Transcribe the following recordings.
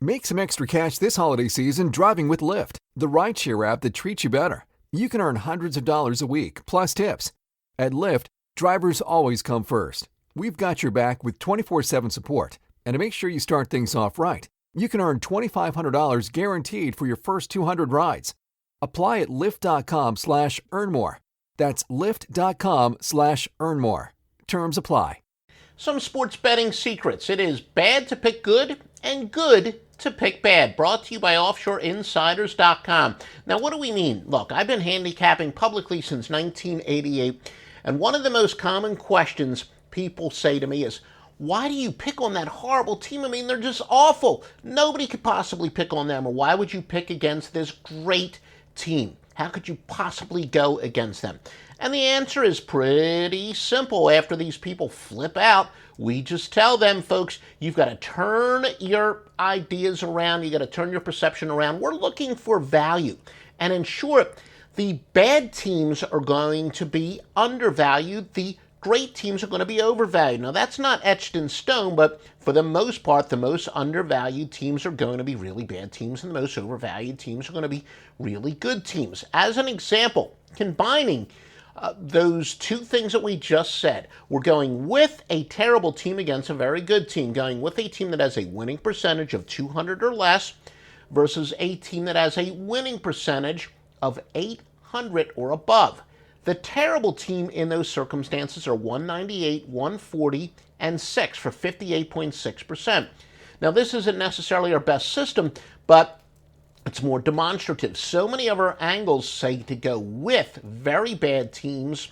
Make some extra cash this holiday season driving with Lyft, the rideshare app that treats you better. You can earn hundreds of dollars a week, plus tips. At Lyft, drivers always come first. We've got your back with 24/7 support. And to make sure you start things off right, you can earn $2,500 guaranteed for your first 200 rides. Apply at lyft.com/earnmore. That's lyft.com/earnmore. Terms apply. Some sports betting secrets. It is bad to pick good and good to pick bad. Brought to you by offshoreinsiders.com. Now, what do we mean? Look, I've been handicapping publicly since 1988, and one of the most common questions people say to me is, why do you pick on that horrible team? I mean, they're just awful. Nobody could possibly pick on them. Or why would you pick against this great team? How could you possibly go against them? And the answer is pretty simple. After these people flip out, we just tell them, folks, you've got to turn your ideas around. You've got to turn your perception around. We're looking for value. And in short, the bad teams are going to be undervalued. The great teams are going to be overvalued. Now, that's not etched in stone, but for the most part, the most undervalued teams are going to be really bad teams, and the most overvalued teams are going to be really good teams. As an example, combining those two things that we just said, we're going with a terrible team against a very good team, going with a team that has a winning percentage of 200 or less versus a team that has a winning percentage of 800 or above. The terrible team in those circumstances are 198, 140, and 6 for 58.6%. Now, this isn't necessarily our best system, but it's more demonstrative. So many of our angles say to go with very bad teams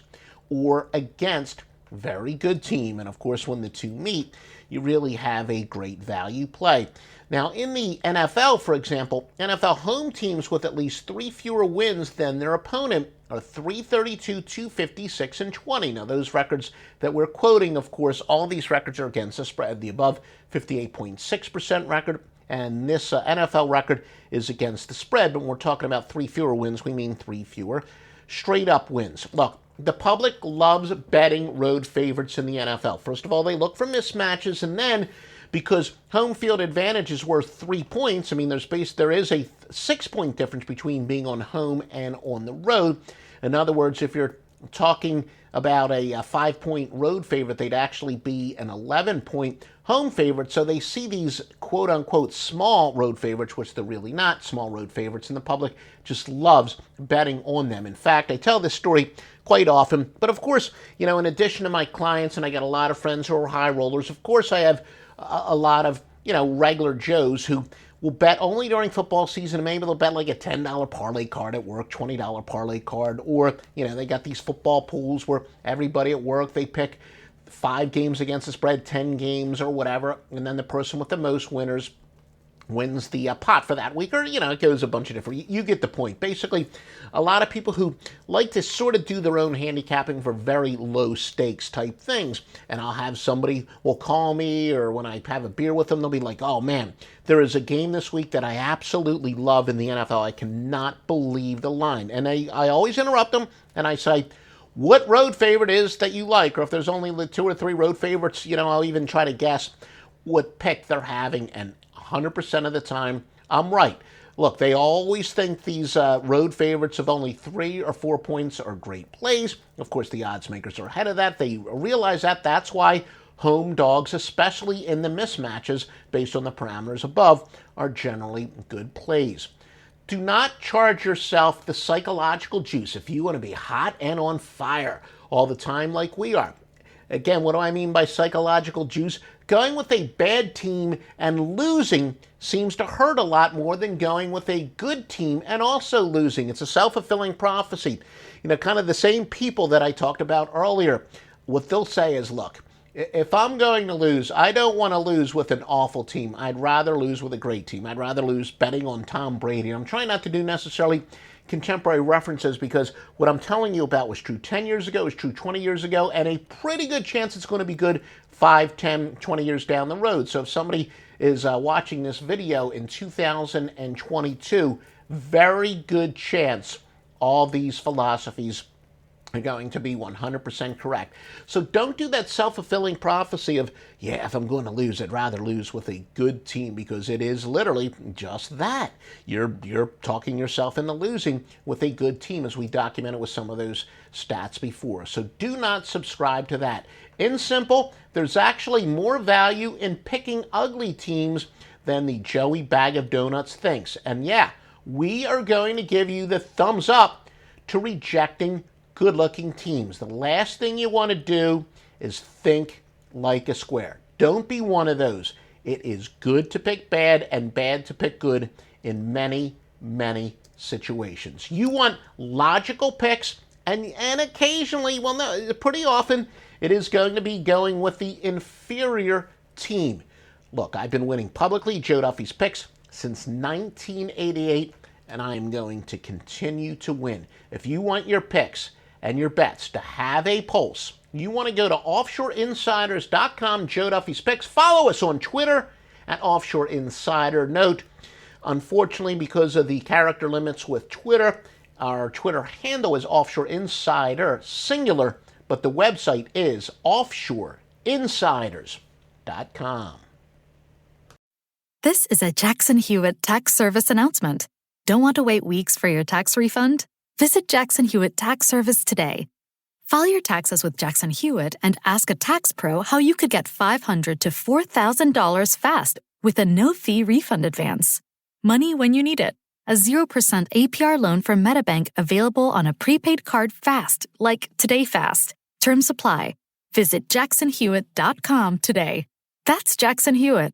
or against very good team. And of course, when the two meet, you really have a great value play. Now, in the NFL, for example, NFL home teams with at least 3 fewer wins than their opponent are 332, 256, and 20. Now, those records that we're quoting, of course, all these records are against the spread. The above 58.6% record and this NFL record is against the spread. But when we're talking about 3 fewer wins, we mean 3 fewer straight-up wins. Look, the public loves betting road favorites in the NFL. First of all, they look for mismatches, and then because home field advantage is worth 3 points, I mean, there is a 6-point difference between being on home and on the road. In other words, if you're talking about a 5-point road favorite, they'd actually be an 11-point home favorite. So they see these quote-unquote small road favorites, which they're really not small road favorites, and the public just loves betting on them. In fact, I tell this story quite often, but of course, in addition to my clients, and I got a lot of friends who are high rollers, of course I have a lot of, regular Joes who will bet only during football season, and maybe they'll bet like a $10 parlay card at work, $20 parlay card, or, they got these football pools where everybody at work, they pick 5 games against the spread, 10 games or whatever, and then the person with the most winners wins the pot for that week, or, it goes a bunch of different, you get the point. Basically, a lot of people who like to sort of do their own handicapping for very low stakes type things, and I'll have somebody will call me, or when I have a beer with them, they'll be like, oh man, there is a game this week that I absolutely love in the NFL. I cannot believe the line. And I always interrupt them, and I say, what road favorite is that you like? Or if there's only 2 or 3 road favorites, I'll even try to guess what pick they're having, and 100% of the time, I'm right. Look, they always think these road favorites of only 3 or 4 points are great plays. Of course, the odds makers are ahead of that. They realize that. That's why home dogs, especially in the mismatches based on the parameters above, are generally good plays. Do not charge yourself the psychological juice if you want to be hot and on fire all the time like we are. Again, what do I mean by psychological juice? Going with a bad team and losing seems to hurt a lot more than going with a good team and also losing. It's a self-fulfilling prophecy. Kind of the same people that I talked about earlier. What they'll say is, look, if I'm going to lose, I don't want to lose with an awful team. I'd rather lose with a great team. I'd rather lose betting on Tom Brady. I'm trying not to do necessarily contemporary references because what I'm telling you about was true 10 years ago, was true 20 years ago, and a pretty good chance it's going to be good 5, 10, 20 years down the road. So if somebody is watching this video in 2022, very good chance all these philosophies are going to be 100% correct. So don't do that self-fulfilling prophecy of, yeah, if I'm going to lose, I'd rather lose with a good team, because it is literally just that. You're talking yourself into losing with a good team, as we documented with some of those stats before. So do not subscribe to that. In simple, there's actually more value in picking ugly teams than the Joey Bag of Donuts thinks. And yeah, we are going to give you the thumbs up to rejecting good-looking teams. The last thing you want to do is think like a square. Don't be one of those. It is good to pick bad and bad to pick good in many, many situations. You want logical picks, and occasionally, well, no, pretty often, it is going to be going with the inferior team. Look, I've been winning publicly Joe Duffy's picks since 1988, and I am going to continue to win. If you want your picks and your bets to have a pulse, you want to go to offshoreinsiders.com, Joe Duffy's picks. Follow us on Twitter at Offshore Insider. Note, unfortunately, because of the character limits with Twitter, our Twitter handle is Offshore Insider, singular, but the website is offshoreinsiders.com. This is a Jackson Hewitt Tax Service announcement. Don't want to wait weeks for your tax refund? Visit Jackson Hewitt Tax Service today. File your taxes with Jackson Hewitt and ask a tax pro how you could get $500 to $4,000 fast with a no-fee refund advance. Money when you need it. A 0% APR loan from MetaBank available on a prepaid card fast, like Today Fast. Terms apply. Visit jacksonhewitt.com today. That's Jackson Hewitt.